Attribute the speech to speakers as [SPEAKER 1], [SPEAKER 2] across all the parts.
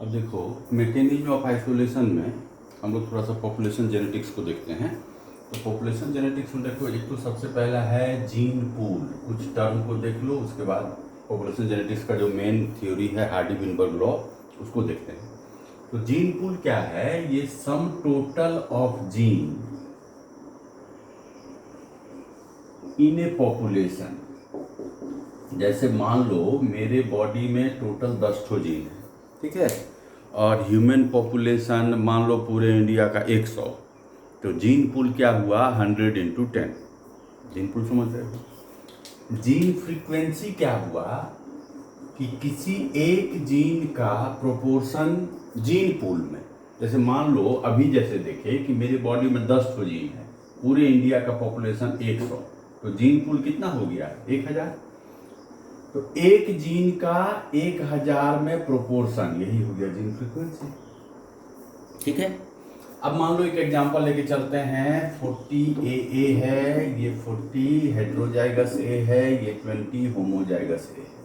[SPEAKER 1] अब देखो, mechanism of isolation में हम लोग थोड़ा सा पॉपुलेशन जेनेटिक्स को देखते हैं। तो पॉपुलेशन जेनेटिक्स में देखो, एक तो सबसे पहला है जीन पूल। कुछ टर्म को देख लो, उसके बाद पॉपुलेशन जेनेटिक्स का जो मेन थ्योरी है हार्डी-विनबर्ग लॉ, उसको देखते हैं। तो जीन पूल क्या है? ये sum total of gene in A population. जैसे मान लो मेरे बॉडी में टोटल 10 ठो जीन है, ठीक है, और ह्यूमन पॉपुलेशन मान लो पूरे इंडिया का 100। तो जीन पूल क्या हुआ? 100 इंटू 10। जीन पूल समझ रहे हो? जीन फ्रीक्वेंसी क्या हुआ कि किसी एक जीन का प्रोपोर्शन जीन पूल में, जैसे मान लो अभी जैसे देखे कि मेरे बॉडी में 10 ठो जीन है, पूरे इंडिया का पॉपुलेशन 100, तो जीन पूल कितना हो गया? 1000। तो एक जीन का 1000 में प्रोपोर्शन, यही हो गया जीन फ्रीक्वेंसी, ठीक है। अब मान लो एक एग्जांपल लेके चलते हैं। 40 AA है, ये 40 हेट्रोजाइगस ए है, ये 20 होमोजाइगस ए है।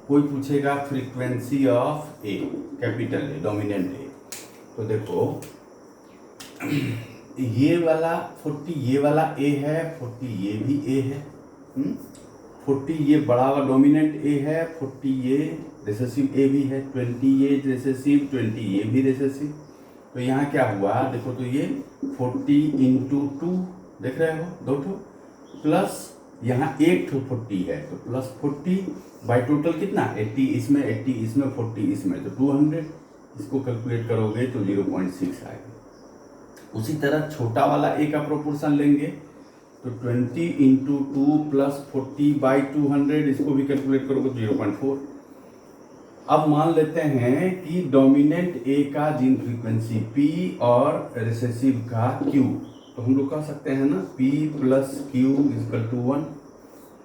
[SPEAKER 1] कोई पूछेगा frequency of A, capital A, dominant A. तो देखो ये वाला 40 ये वाला ए है, 40 ये भी ए है, 40 ये बड़ा वाला डोमिनेंट ए है, 40 ये रिसेसिव ए भी है, 20 ये रिसेसिव, 20 ये भी रिसेसिव। तो यहाँ क्या हुआ देखो, तो ये 40 इंटू 2 देख रहे हो, 2 ठो, प्लस यहाँ 1 ठो 40 है, तो प्लस 40 बाई टोटल कितना? 80 इसमें, 80 इसमें, 40 इसमें, तो 200। इसको कैलकुलेट करोगे तो 0.6 आएगा। उसी तरह छोटा वाला ए का प्रोपोर्शन लेंगे तो 20 इंटू 2 प्लस 40 बाई 200, इसको भी कैलकुलेट करोगे तो 0.4। अब मान लेते हैं कि डोमिनेंट ए का जीन फ्रीक्वेंसी P और रिसेसिव का Q, तो हम लोग कह सकते हैं ना P plus Q equal to 1।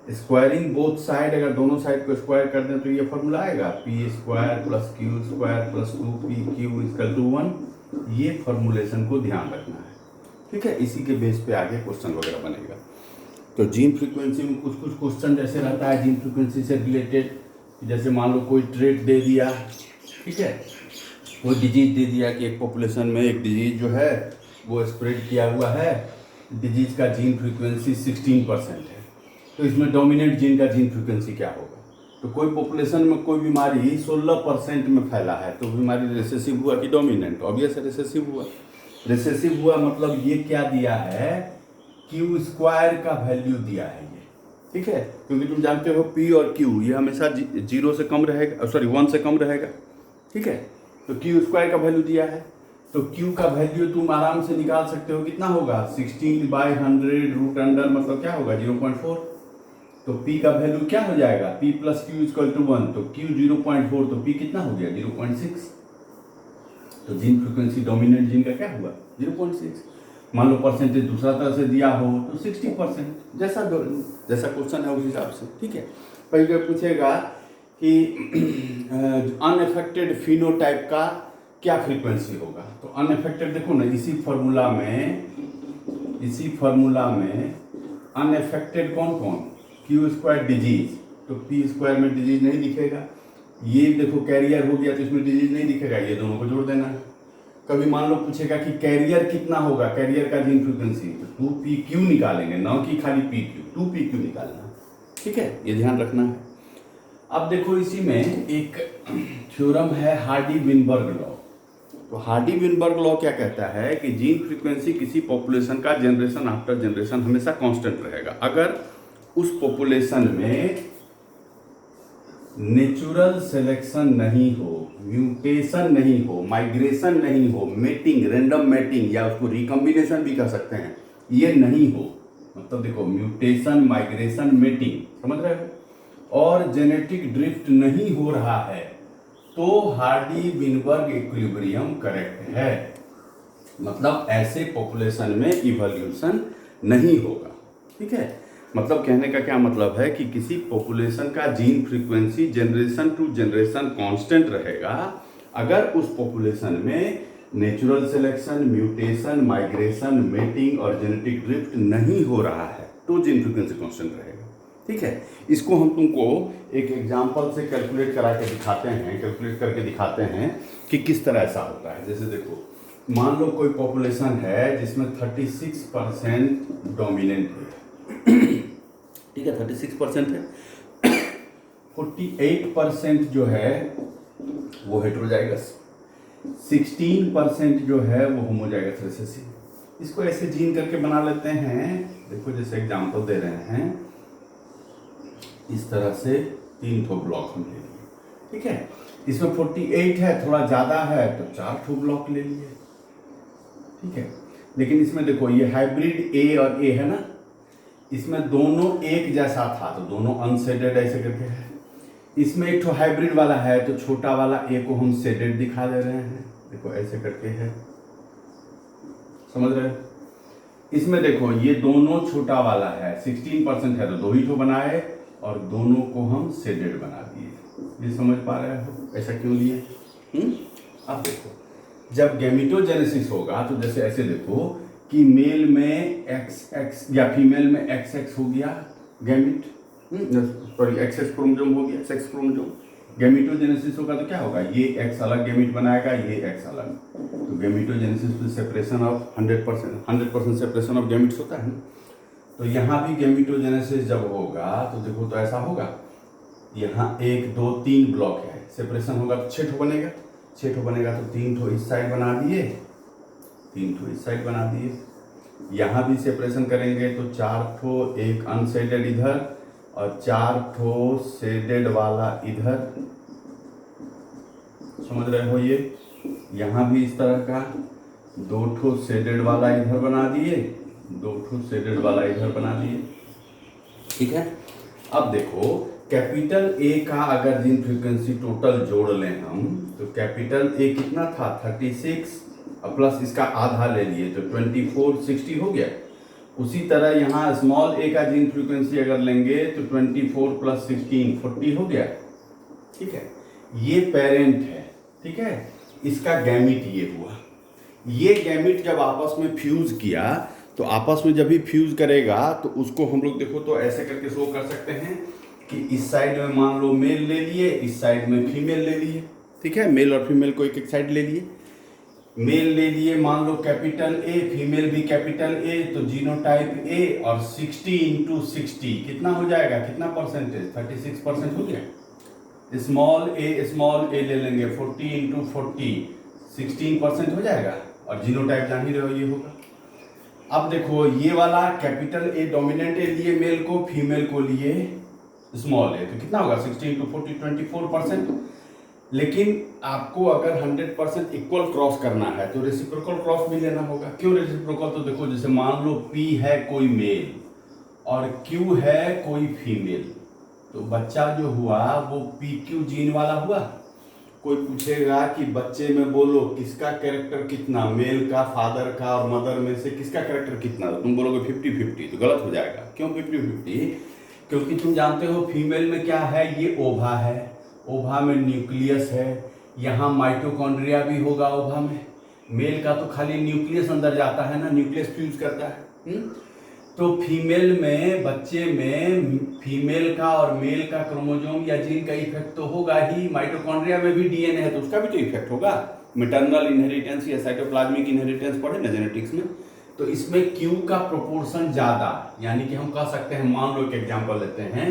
[SPEAKER 1] Squaring both side, अगर दोनों साइड को स्क्वायर कर दें तो ये फॉर्मूला आएगा P square plus Q square plus 2PQ equal to 1। ये फॉर्मूलेशन को ध्यान रखना है, ठीक है। इसी के बेस पे आगे क्वेश्चन वगैरह बनेगा। तो जीन फ्रीक्वेंसी में कुछ कुछ क्वेश्चन जैसे रहता है जीन फ्रीक्वेंसी से रिलेटेड, जैसे मान लो कोई ट्रेट दे दिया, ठीक है, कोई डिजीज दे दिया कि एक पॉपुलेशन में एक डिजीज जो है वो स्प्रेड किया हुआ है, डिजीज का जीन फ्रीक्वेंसी 16% है, तो इसमें डोमिनेंट जीन का जीन फ्रीक्वेंसी क्या होगा? तो कोई पॉपुलेशन में कोई बीमारी 16% में फैला है, तो बीमारी रिसेसिव हुआ कि डोमिनेंट? ऑब्वियस रिसेसिव हुआ। रिसेसिव हुआ मतलब ये क्या दिया है? Q स्क्वायर का वैल्यू दिया है ये, ठीक है, क्योंकि तुम जानते हो P और Q ये हमेशा 0 से कम रहेगा, सॉरी 1 से कम रहेगा, ठीक है। तो Q स्क्वायर का वैल्यू दिया है, तो Q का वैल्यू तुम आराम से निकाल सकते हो, कितना होगा? 16/100 रूट अंडर, मतलब क्या होगा? 0.4। तो P का वैल्यू क्या हो जाएगा? P plus Q equal to 1, तो Q 0.4, तो P कितना हो गया? 0.6। तो जीन फ्रीक्वेंसी डोमिनेंट जीन का क्या हुआ? 0.6। मान लो परसेंटेज दूसरा तरह से दिया हो तो 60%, जैसा क्वेश्चन है उस हिसाब से, ठीक है। पहले पूछेगा कि अनएफेक्टेड फिनोटाइप का क्या फ्रीक्वेंसी होगा? तो अनएफेक्टेड देखो ना, इसी फॉर्मूला में अनएफेक्टेड कौन कौन? Q स्क्वायर डिजीज, तो P स्क्वायर में डिजीज नहीं दिखेगा। ये देखो कैरियर हो गया तो इसमें डिजीज नहीं दिखेगा, ये दोनों को जोड़ देना है। कभी मान लो पूछेगा कि कैरियर कितना होगा, कैरियर का जीन फ्रीक्वेंसी, तो 2PQ निकालेंगे, ना कि खाली PQ, 2PQ निकालना, ठीक है, ये ध्यान रखना है। अब देखो इसी में एक थ्योरम है हार्डी-विनबर्ग लॉ। तो हार्डी-विनबर्ग लॉ क्या कहता है कि जीन फ्रीक्वेंसी किसी पॉपुलेशन का जनरेशन आफ्टर जनरेशन हमेशा कांस्टेंट रहेगा, अगर उस पॉपुलेशन में नेचुरल सिलेक्शन नहीं हो, म्यूटेशन नहीं हो, माइग्रेशन नहीं हो, मेटिंग, रैंडम मेटिंग, या उसको रिकॉम्बिनेशन भी कह सकते हैं, ये नहीं हो, मतलब देखो म्यूटेशन, माइग्रेशन, मेटिंग, समझ रहे हो, और जेनेटिक ड्रिफ्ट नहीं हो रहा है, तो हार्डी-विनबर्ग इक्विलिब्रियम करेक्ट है। मतलब ऐसे पॉपुलेशन में इवोल्यूशन नहीं होगा, ठीक है। मतलब कहने का क्या मतलब है कि किसी पॉपुलेशन का gene frequency generation to generation constant रहेगा, अगर उस पॉपुलेशन में natural selection, mutation, migration, mating और जेनेटिक ड्रिफ्ट नहीं हो रहा है, तो जीन फ्रीक्वेंसी कांस्टेंट रहेगा, ठीक है, इसको हम तुमको एक एग्जांपल से कैलकुलेट करा के दिखाते हैं, कैलकुलेट करके दिखाते हैं कि किस तरह ऐसा होता है। जैसे देखो, मान लो कोई पॉपुलेशन है जिसमें 36% डोमिनेंट है, ठीक है, 36% है, 48% जो है वो हेटेरोजाइगस, 16% जो है वो होमोजाइगस रिसेसिव। इसको ऐसे जीन करके बना लेते हैं। देखो जैसे एग्जांपल दे रहे हैं, इस तरह से 3 ठो ब्लॉक हम ले लिए, ठीक है। इसमें 48 है, थोड़ा ज़्यादा है तो 4 ठो ब्लॉक ले लिए, ठीक है। लेकिन इसमें देखो ये हाइब्रिड ए और ए है ना, इसमें दोनों एक जैसा था तो दोनों अनसेडेड ऐसे करके है। इसमें एक तो हाइब्रिड वाला है तो छोटा वाला ए को हम सेडेड दिखा दे रहे हैं, देखो ऐसे करके है, समझ रहे हो। इसमें देखो ये दोनों छोटा वाला है, 16% है तो 2 ही तो बनाए और दोनों को हम सेडेड बना दिए। ये समझ पा रहे हो ऐसा क्यों लिए? अब देखो, जब गैमेटोजेनेसिस होगा तो जैसे ऐसे देखो कि मेल में XX या फीमेल में XX हो गया गैमेट, सॉरी XX क्रोमोसोम हो गया, सेक्स क्रोमोसोम। गैमेटोजेनेसिस होगा तो क्या होगा, ये X अलग गैमेट बनाएगा, ये X अलग, तो गैमेटोजेनेसिस में separation of 100% separation of gametes होता है। तो यहाँ भी गैमेटोजेनेसिस जब होगा तो देखो तो ऐसा होगा, यहाँ 1 2 3 ब्लॉक है, सेपरेशन होगा तो 6 ठो बनेगा, 6 ठो बनेगा तो 3 ठो इस साइड बना दिए, 3 ठो इस साइड बना दिए। यहाँ भी सेपरेशन करेंगे तो 4 ठो, एक अनसेडेड इधर और 4 ठो शेडेड वाला इधर, समझ रहे हो। ये यहाँ भी इस तरह का 2 ठो शेडेड वाला इधर बना दिए, 2 ठो शेडेड वाला इधर बना दिए, ठीक है। अब देखो कैपिटल ए का अगर जीन फ्रीक्वेंसी टोटल जोड़ लें हम तो कैपिटल ए कितना था 36 प्लस इसका आधा ले लिए तो 24 60 हो गया। उसी तरह यहाँ स्मॉल ए का जीन फ्रीक्वेंसी अगर लेंगे तो 24 प्लस 16 40 हो गया, ठीक है। ये पेरेंट है, ठीक है, इसका गैमिट ये हुआ। ये गैमिट जब आपस में फ्यूज किया तो आपस में जब भी फ्यूज करेगा तो उसको हम लोग देखो तो ऐसे करके शो कर सकते हैं कि इस साइड में मान लो मेल ले लिए, इस साइड में फीमेल ले लिए, ठीक है। मेल और फीमेल को एक एक साइड ले लिए, मेल ले लिए मान लो कैपिटल ए, फीमेल भी कैपिटल ए, तो जीनोटाइप ए और 60 × 60 कितना हो जाएगा, कितना परसेंटेज, 36% हो गया। स्मॉल ए ले लेंगे 40 × 40 16% हो जाएगा और जीनोटाइप जान ही रहे हो ये होगा। अब देखो ये वाला कैपिटल ए डोमिनेंट ए लिए मेल को, फीमेल को लिए स्मॉल ए, तो कितना होगा 16 × 40 24%। लेकिन आपको अगर 100% इक्वल क्रॉस करना है तो रेसिप्रोकल क्रॉस भी लेना होगा। क्यों रेसिप्रोकल, तो देखो जैसे मान लो P है कोई मेल और Q है कोई फीमेल, तो बच्चा जो हुआ वो PQ जीन वाला हुआ। कोई पूछेगा कि बच्चे में बोलो किसका कैरेक्टर कितना, मेल का, फादर का और मदर में से किसका कैरेक्टर कितना, तो तुम बोलोगे 50-50, तो गलत हो जाएगा। क्यों 50-50? क्योंकि तुम जानते हो फीमेल में क्या है, ये ओवा है, ओवा में न्यूक्लियस है, यहाँ माइटोकॉन्ड्रिया भी होगा ओवा में। मेल का तो खाली न्यूक्लियस अंदर जाता है ना, न्यूक्लियस फ्यूज करता है। तो फीमेल में, बच्चे में फीमेल का और मेल का क्रोमोसोम या जीन का इफेक्ट तो होगा ही। माइटोकॉन्ड्रिया में भी डीएनए है तो उसका भी तो इफेक्ट होगा। मैटरनल इनहेरिटेंस या साइटोप्लाज्मिक इनहेरिटेंस पढ़े ना जेनेटिक्स में, तो इसमें क्यू का प्रोपोर्शन ज़्यादा, यानी कि हम कह सकते हैं, मान लो एक एग्जाम्पल लेते हैं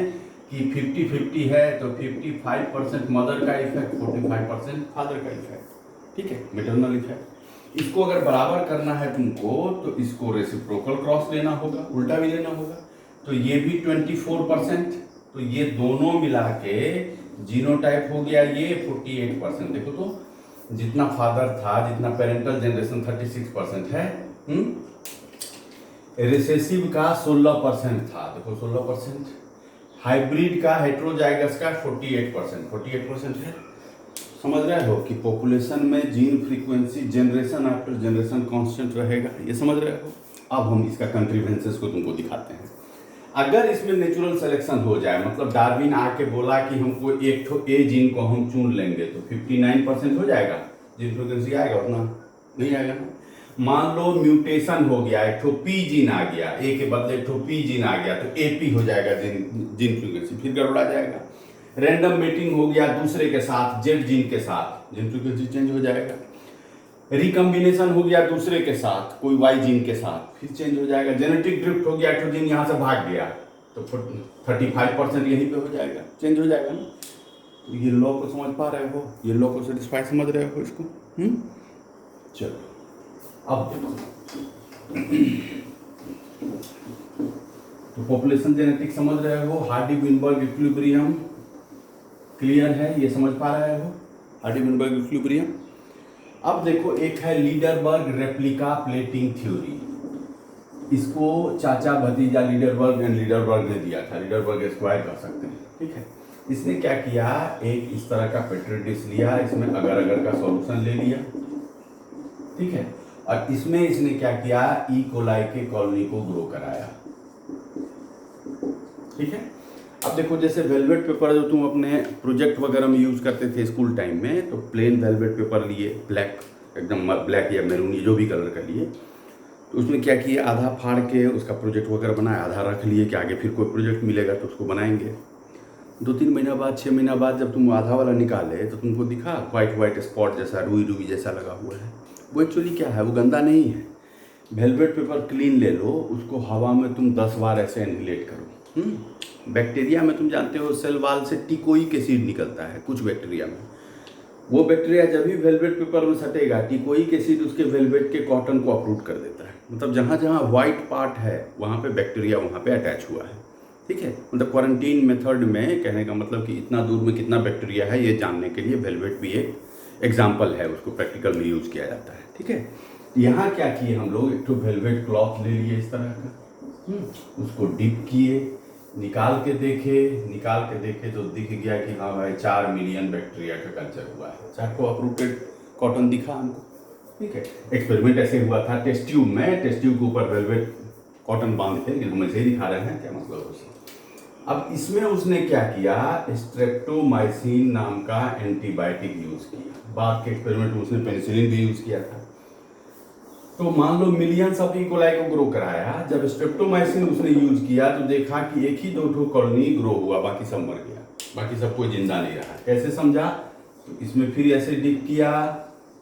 [SPEAKER 1] कि 50-50 है तो 55% मदर का इफेक्ट, 45% फादर का इफेक्ट, ठीक है, मैटरनल इफेक्ट। इसको अगर बराबर करना है तुमको तो इसको रेसिप्रोकल क्रॉस लेना होगा, उल्टा भी लेना होगा। तो ये भी 24%, तो ये दोनों मिला के जीनोटाइप हो गया ये 48%। देखो तो जितना फादर था, जितना पेरेंटल जनरेशन 36% है, रिसेसिव का 16% था, देखो 16%, हाइब्रिड का, हेट्रोजाइगस का 48% है। समझ रहे हो कि पॉपुलेशन में gene frequency generation after generation constant रहेगा, ये समझ रहे हो। अब हम इसका कंट्रीब्यूएंसेस को तुमको दिखाते हैं। अगर इसमें नेचुरल सिलेक्शन हो जाए, मतलब डार्विन आके बोला कि हमको एक ठो ए जीन को हम चुन लेंगे तो 59% हो जाएगा, जीन फ्रीक्वेंसी आएगा, उतना नहीं आएगा ना। मान लो म्यूटेशन हो गया, एक ठो पी जीन आ गया, ए के बदले एक ठो पी जीन आ गया, तो एपी हो जाएगा जीन फ्रीक्वेंसी, फिर गड़बड़ा जाएगा। रैंडम मेटिंग हो गया दूसरे के साथ, जेड जीन के साथ, जीन फ्रीक्वेंसी चेंज हो जाएगा। रिकम्बिनेशन हो गया दूसरे के साथ, कोई वाई जीन के साथ, फिर चेंज हो जाएगा। जेनेटिक ड्रिफ्ट हो गया, एक ठो जीन यहाँ से भाग गया, तो 35% यहीं पे हो जाएगा, चेंज हो जाएगा ना। तो ये लॉ को समझ पा रहे हो, ये लॉ को सेटिस्फाई समझ रहे हो इसको? चलो अब देखो, तो पॉपुलेशन जेनेटिक्स समझ रहे हो, हार्डी-विनबर्ग इक्विलिब्रियम क्लियर है, ये समझ पा रहे हो, हार्डी-विनबर्ग इक्विलिब्रियम। अब देखो एक है लीडरबर्ग रेप्लिका प्लेटिंग थ्योरी, इसको चाचा भतीजा लीडरबर्ग एंड लीडरबर्ग ने दिया था, लीडरबर्ग स्क्वायर कर सकते हैं, ठीक है। इसने क्या किया, एक इस तरह का पेट्री डिश लिया, इसमें अगर अगर का सॉल्यूशन ले लिया, ठीक है, और इसमें इसने क्या किया, ई कोलाई के कॉलोनी को ग्रो कराया, ठीक है। अब देखो जैसे वेलवेट पेपर जो तुम अपने प्रोजेक्ट वगैरह में यूज करते थे स्कूल टाइम में, तो प्लेन वेलवेट पेपर लिए, ब्लैक, एकदम ब्लैक या मैरून जो भी कलर का लिए, तो उसमें क्या किया, आधा फाड़ के उसका प्रोजेक्ट वगैरह बनाया, आधा रख लिए कि आगे फिर कोई प्रोजेक्ट मिलेगा तो उसको बनाएंगे। 2-3 महीना बाद, 6 महीना बाद जब तुम आधा वाला निकाले तो तुमको दिखा वाइट स्पॉट जैसा, रुई रुई जैसा लगा हुआ है, वो एक्चुअली क्या है, वो गंदा नहीं है। वेलवेट पेपर क्लीन ले लो, उसको हवा में तुम 10 बार ऐसे इनहेलेट करो। बैक्टीरिया में तुम जानते हो सेल वाल से टिकोइक एसिड निकलता है कुछ बैक्टीरिया में, वो बैक्टीरिया जब भी वेलवेट पेपर में सटेगा, टिकोइक एसिड उसके वेलवेट के कॉटन को अपरूट कर देता है। मतलब जहाँ जहाँ व्हाइट पार्ट है वहाँ पे बैक्टीरिया वहाँ पे अटैच हुआ है, ठीक है। मतलब क्वारंटीन मेथड में कहने का मतलब कि इतना दूर में कितना बैक्टीरिया है ये जानने के लिए वेलवेट भी एक एग्जाम्पल है, उसको प्रैक्टिकल में यूज किया जाता है, ठीक है। यहाँ क्या किए हम लोग, एक तो वेलवेट क्लॉथ ले लिए इस तरह का, उसको डिप किए, निकाल के देखे तो दिख गया कि हाँ भाई 4 मिलियन बैक्टीरिया का कल्चर हुआ है, 4 को अपरूटेड कॉटन दिखा हमको, ठीक है। एक्सपेरिमेंट ऐसे हुआ था टेस्ट ट्यूब में, टेस्ट ट्यूब के ऊपर वेलवेट कॉटन बांधते हैं, हम ऐसे ही दिखा रहे हैं, क्या मतलब उससे। अब इसमें उसने क्या किया, स्ट्रेप्टोमाइसिन नाम का एंटीबायोटिक यूज किया, बाद के एक्सपेरिमेंट में उसने पेनिसिलिन भी यूज किया था। तो मान लो मिलियंस ऑफ ई कोलाई को ग्रो कराया, जब स्ट्रेप्टोमाइसिन उसने यूज किया तो देखा कि एक ही 2 कॉलोनी ग्रो हुआ, बाकी सब मर गया, बाकी सब कोई जिंदा नहीं रहा। कैसे समझा, तो इसमें फिर ऐसे डिप किया,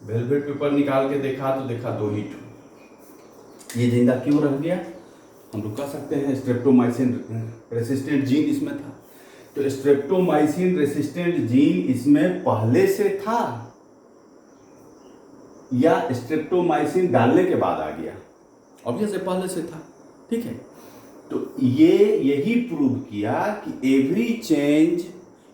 [SPEAKER 1] वेलवेट पेपर निकाल के देखा तो देखा 2 ही ठो, ये जिंदा क्यों रह गया, हम लोग कह सकते हैं स्ट्रेप्टोमाइसिन रेसिस्टेंट जीन इसमें था। तो स्ट्रेप्टोमाइसिन रेसिस्टेंट जीन इसमें पहले से था या स्ट्रेप्टोमाइसिन डालने के बाद आ गया, ऑब्वियसली पहले से था, ठीक है। तो ये यही प्रूव किया कि every change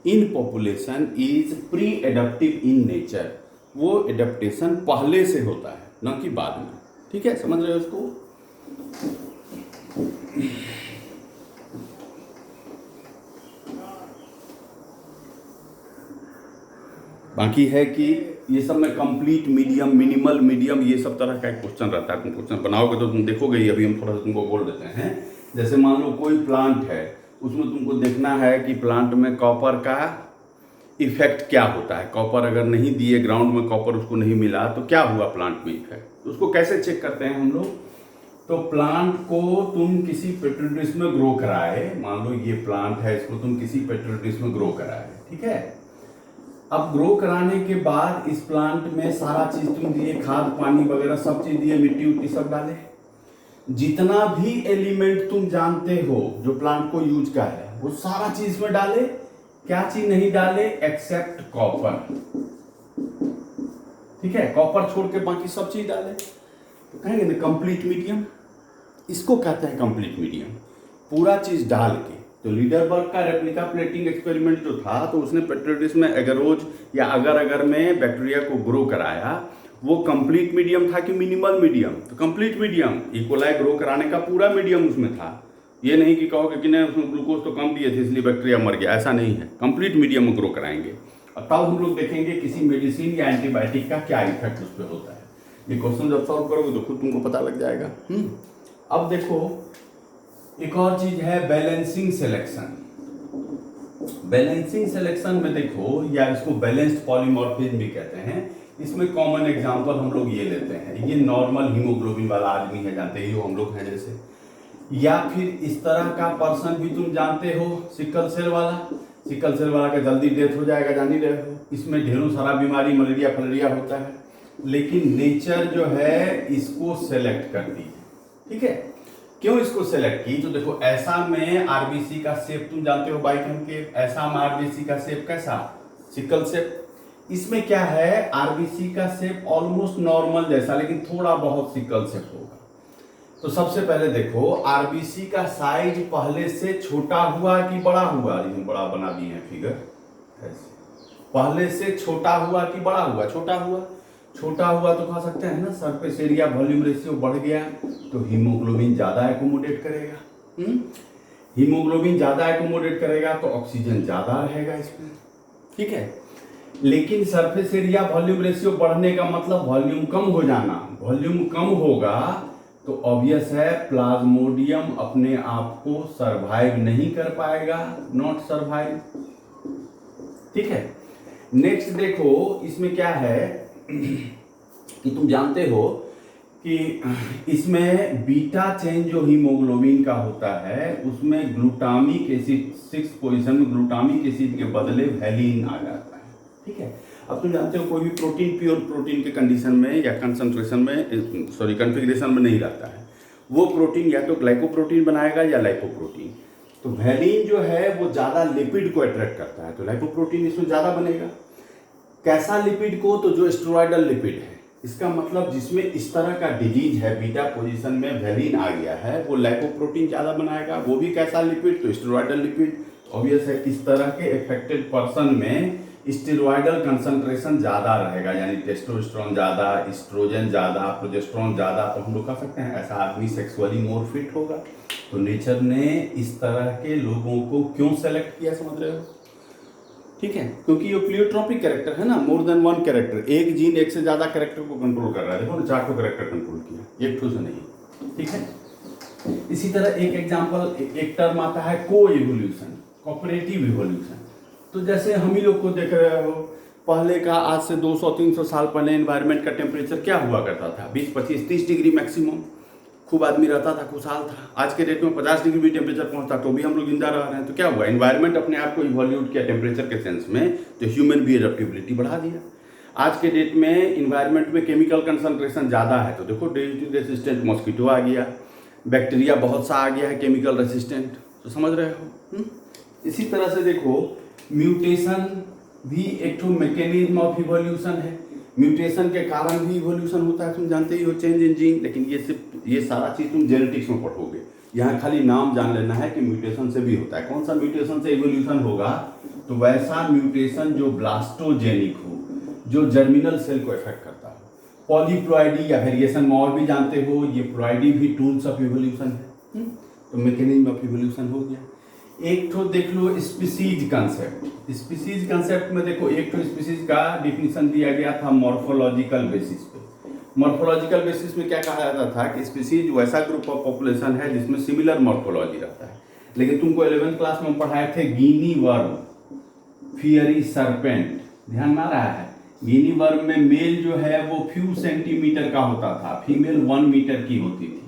[SPEAKER 1] in population is pre adaptive in nature, वो एडेप्टेशन पहले से होता है न कि बाद में, ठीक है, समझ रहे हो इसको। बाकी है कि ये सब में कंप्लीट मीडियम, मिनिमल मीडियम, ये सब तरह का एक क्वेश्चन रहता है। तुम क्वेश्चन बनाओगे तो तुम देखोगे ही, अभी हम थोड़ा सा तुमको बोल देते हैं। जैसे मान लो कोई प्लांट है, उसमें तुमको देखना है कि प्लांट में कॉपर का इफेक्ट क्या होता है। कॉपर अगर नहीं दिए, ग्राउंड में कॉपर उसको नहीं मिला तो क्या हुआ प्लांट में इफेक्ट, तो उसको कैसे चेक करते हैं हम लोग। तो प्लांट को तुम किसी पेट्री डिश में ग्रो कराए, मान लो ये प्लांट है, इसको तुम किसी पेट्री डिश में ग्रो कराए, ठीक है। अब ग्रो कराने के बाद इस प्लांट में सारा चीज तुम दिए, खाद पानी वगैरह सब चीज दिए, मिट्टी उट्टी सब डाले, जितना भी एलिमेंट तुम जानते हो जो प्लांट को यूज का है वो सारा चीज में डाले। क्या चीज नहीं डाले, एक्सेप्ट कॉपर, ठीक है, कॉपर छोड़ के बाकी सब चीज डाले, तो कहेंगे ना कंप्लीट मीडियम, इसको कहते हैं कंप्लीट मीडियम, पूरा चीज डाल के। तो लीडरबर्ग का रेप्लिका प्लेटिंग एक्सपेरिमेंट जो था, तो उसने पेट्री डिश में एगरोज या अगर अगर में बैक्टीरिया को ग्रो कराया, वो कंप्लीट मीडियम था कि मिनिमल मीडियम, तो complete medium, E coli grow कराने का पूरा मीडियम उसमें था। ये नहीं कि कहोगे कि नहीं उसमें ग्लूकोज तो कम दिए थे इसलिए बैक्टीरिया मर गया, ऐसा नहीं है, कंप्लीट मीडियम में ग्रो कराएंगे। और तब हम लोग देखेंगे किसी मेडिसिन या एंटीबायोटिक का क्या इफेक्ट उस पर होता है। ये क्वेश्चन जब सॉल्व करोगे तो खुद तुमको पता लग जाएगा। अब देखो एक और चीज है बैलेंसिंग सिलेक्शन। बैलेंसिंग सिलेक्शन में देखो, या इसको बैलेंस्ड पॉलीमॉर्फिज्म भी कहते हैं, इसमें कॉमन एग्जांपल हम लोग ये लेते हैं, ये नॉर्मल हीमोग्लोबिन वाला आदमी है, जानते ही हो हम लोग हैं जैसे, या फिर इस तरह का पर्सन भी तुम जानते हो, सिकल सेल वाला। सिकल सेल वाला का जल्दी डेथ हो जाएगा, जान ही रहे हो। इसमें ढेरों सारा बीमारी, मलेरिया फलेरिया होता है, लेकिन नेचर जो है इसको सेलेक्ट करती है। ठीक है, क्यों इसको सेलेक्ट की? तो देखो ऐसा में आरबीसी का शेप तुम जानते हो बाइकन के, ऐसा में आरबीसी का शेप कैसा, सिकल शेप। इसमें क्या है, आरबीसी का शेप ऑलमोस्ट नॉर्मल जैसा, लेकिन थोड़ा बहुत सिकल शेप होगा। तो सबसे पहले देखो आरबीसी का साइज पहले से छोटा हुआ कि बड़ा हुआ, लेकिन बड़ा बना दिए हैं फिगर ऐसे, पहले से छोटा हुआ कि बड़ा हुआ, छोटा हुआ। छोटा हुआ तो कह सकते हैं ना सरफेस एरिया वॉल्यूम रेशियो बढ़ गया तो हीमोग्लोबिन ज्यादा एकोमोडेट करेगा। हीमोग्लोबिन ज्यादा एकोमोडेट करेगा तो ऑक्सीजन ज्यादा रहेगा इसमें। ठीक है, लेकिन सरफेस एरिया वॉल्यूम रेशियो बढ़ने का मतलब वॉल्यूम कम हो जाना। वॉल्यूम कम होगा तो ऑब्वियस है प्लाज्मोडियम अपने आप को सरवाइव नहीं कर पाएगा, नॉट सरवाइव। ठीक है, नेक्स्ट देखो इसमें क्या है कि तुम जानते हो कि इसमें बीटा चेन जो हीमोग्लोबिन का होता है उसमें ग्लूटामिक एसिड 6 पोजीशन में ग्लूटामिक एसिड के बदले वैलिन आ जाता है। ठीक है, अब तुम जानते हो कोई भी प्रोटीन प्योर प्रोटीन के कंडीशन में या कंसंट्रेशन में, सॉरी कॉन्फ़िगरेशन में नहीं रहता है, वो प्रोटीन या तो ग्लाइकोप्रोटीन बनाएगा या लाइपोप्रोटीन। तो वैलिन जो है वो ज़्यादा लिपिड को अट्रैक्ट करता है, तो लाइपोप्रोटीन इसमें ज़्यादा बनेगा। कैसा लिपिड को? तो जो स्टेरॉयडल लिपिड है, इसका मतलब जिसमें इस तरह का डिजीज है, बीटा पोजीशन में वैलिन आ गया है, वो लाइपोप्रोटीन ज़्यादा बनाएगा। वो भी कैसा लिपिड? तो स्टेरॉयडल लिपिड। ऑब्वियस है इस तरह के अफेक्टेड पर्सन में स्टेरॉयडल कंसंट्रेशन ज़्यादा रहेगा, यानी टेस्टोस्टेरोन ज़्यादा, एस्ट्रोजन ज़्यादा, प्रोजेस्टेरोन ज़्यादा। तो हम लोग कह सकते हैं ऐसा आदमी सेक्सुअली मोर फिट होगा। तो नेचर ने इस तरह के लोगों को क्यों सेलेक्ट किया, समझ रहे हो? ठीक है, क्योंकि ये प्लियोट्रोपिक कैरेक्टर है ना, मोर देन वन कैरेक्टर, एक जीन एक से ज्यादा कैरेक्टर को कंट्रोल कर रहा है। देखो ना, 4 कैरेक्टर कंट्रोल किया, एक ठो से नहीं। ठीक है, इसी तरह एक एग्जांपल, एक टर्म आता है को इवोल्यूशन, कोऑपरेटिव इवोल्यूशन। तो जैसे हम ही लोग को देख रहे हो, पहले का आज से 200-300 साल पहले एनवायरनमेंट का टेम्परेचर क्या हुआ करता था? 20-25-30 डिग्री मैक्सिमम, खूब आदमी रहता था, खुशहाल था। आज के डेट में 50 डिग्री भी टेम्परेचर पहुंचता तो भी हम लोग जिंदा रह रहे हैं। तो क्या हुआ? एनवायरनमेंट अपने आप को इवोल्यूट किया टेम्परेचर के सेंस में, तो ह्यूमन भी एडेप्टेबिलिटी बढ़ा दिया। आज के डेट में इन्वायरमेंट में केमिकल कंसंट्रेशन ज़्यादा है, तो देखो डिजीज रेसिस्टेंट मॉस्किटो आ गया, बैक्टीरिया बहुत सा आ गया है केमिकल रेसिस्टेंट। तो समझ रहे हो? इसी तरह से देखो म्यूटेशन भी एक तो मैकेनिज्म ऑफ इवोल्यूशन है। म्यूटेशन के कारण भी इवोल्यूशन होता है, तुम जानते ही हो, चेंज इन जीन। लेकिन ये सिर्फ ये सारा चीज़ तुम जेनेटिक्स में पढ़ोगे, यहाँ खाली नाम जान लेना है कि म्यूटेशन से भी होता है। कौन सा म्यूटेशन से इवोल्यूशन होगा? तो वैसा म्यूटेशन जो ब्लास्टोजेनिक हो, जो जर्मिनल सेल को इफेक्ट करता हो। पॉलीप्लॉइडी या वेरिएशन में और भी जानते हो, ये प्लॉइडी भी टूल्स ऑफ इवोल्यूशन है। तो मैकेनिज्म ऑफ इवोल्यूशन हो गया। एक तो देख लो स्पीसीज कंसेप्ट। स्पीसीज कंसेप्ट में देखो एक तो स्पीसीज का डिफिनीशन दिया गया था मॉर्फोलॉजिकल बेसिस पे। मॉर्फोलॉजिकल बेसिस में क्या कहा जाता था कि स्पीसीज वैसा ग्रुप ऑफ पॉपुलेशन है जिसमें सिमिलर मॉर्फोलॉजी रहता है। लेकिन तुमको 11th क्लास में पढ़ाए थे गिनी वर्म, फियरी सर्पेंट, ध्यान में आ रहा है? गिनी वर्म में मेल जो है वो फ्यू सेंटीमीटर का होता था, फीमेल 1 मीटर की होती थी।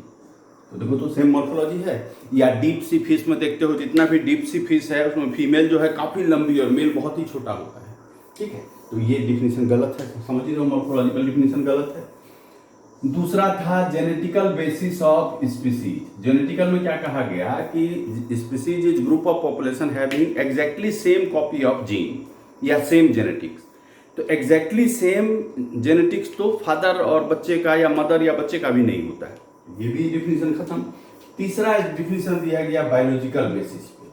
[SPEAKER 1] तो देखो तो सेम मॉर्फोलॉजी है। या डीप सी फिश में देखते हो, जितना भी डीप सी फिश है उसमें फीमेल जो है काफ़ी लंबी और मेल बहुत ही छोटा होता है। ठीक है, तो ये डिफिनीशन गलत है, समझ रहे हो? मॉर्फोलॉजिकल डिफिनीशन गलत है। दूसरा था genetical basis of species. Genetical में क्या कहा गया कि species is group of population having exactly same copy of gene या सेम जेनेटिक्स। तो एग्जैक्टली सेम जेनेटिक्स तो फादर और बच्चे का या मदर या बच्चे का भी नहीं होता है। ये भी डिफिनीशन खत्म। तीसरा डिफिनीशन दिया गया बायोलॉजिकल बेसिस पे।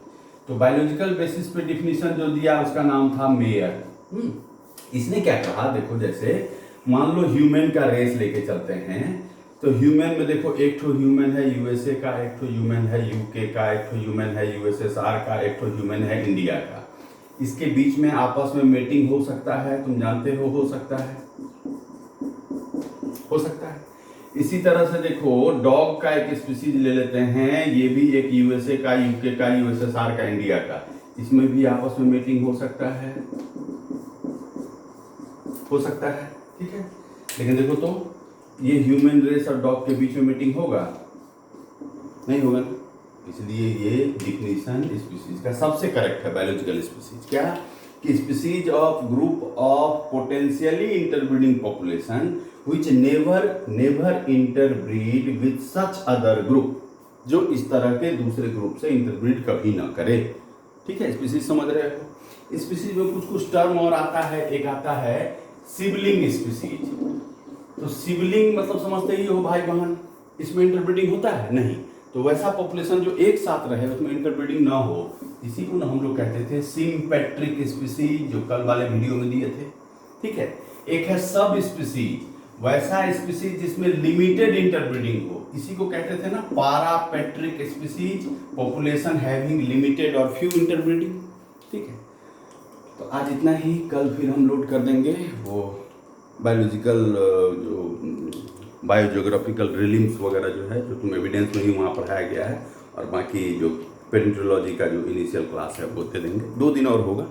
[SPEAKER 1] तो बायोलॉजिकल बेसिस पे डिफिनीशन जो दिया उसका नाम था मेयर। इसने क्या कहा, देखो जैसे मान लो ह्यूमन का रेस लेके चलते हैं, तो ह्यूमन में देखो एक तो ह्यूमन है यूएसए का, एक तो ह्यूमन है यूके का, एक तो ह्यूमन है यूएसएसआर का, एक तो ह्यूमन है इंडिया का। इसके बीच में आपस में मेटिंग हो सकता है, तुम जानते हो सकता है, हो सकता है। इसी तरह से देखो डॉग का एक स्पीसीज ले लेते हैं, ये भी एक यूएसए का, यूके का, यूएसएसआर का, इंडिया का। इसमें भी आपस में मीटिंग हो सकता है, हो सकता है। ठीक है। लेकिन देखो तो ये ह्यूमन रेस और डॉग के बीच में मीटिंग होगा, नहीं होगा ना। इसलिए ये डिफिनीशन स्पीसीज का सबसे करेक्ट है बायोलॉजिकल स्पीसीज। क्या कि species of group of potentially interbreeding population which never interbreed with such other group, जो इस तरह के दूसरे ग्रुप से इंटरब्रीड कभी ना करे। ठीक है, स्पीसीज समझ रहे हो। स्पीसीज में कुछ कुछ टर्म और आता है। एक आता है सिबलिंग स्पीसीज। तो सिबलिंग मतलब समझते ही हो भाई बहन, इसमें इंटरब्रीडिंग होता है नहीं। तो वैसा पॉपुलेशन जो एक साथ रहे उसमें इंटरब्रीडिंग ना हो, इसी को ना हम लोग कहते थे सिम्पेट्रिक स्पीसीज, जो कल वाले वीडियो में दिए थे। ठीक है। एक है सब स्पीसीज, वैसा स्पीसीज जिसमें लिमिटेड इंटरब्रीडिंग हो, इसी को कहते थे ना पैरापेट्रिक स्पीसीज, पॉपुलेशन हैविंग लिमिटेड और फ्यू इंटरब्रीडिंग। ठीक है, तो आज इतना ही। कल फिर हम लोड कर देंगे वो बायोलॉजिकल जो बायोजियोग्राफिकल रिलिम्स वगैरह जो है, जो तुम एविडेंस में ही वहाँ पढ़ाया गया है, और बाकी जो पेरेंटोलॉजी का जो इनिशियल क्लास है वो दे देंगे। 2 दिन और होगा।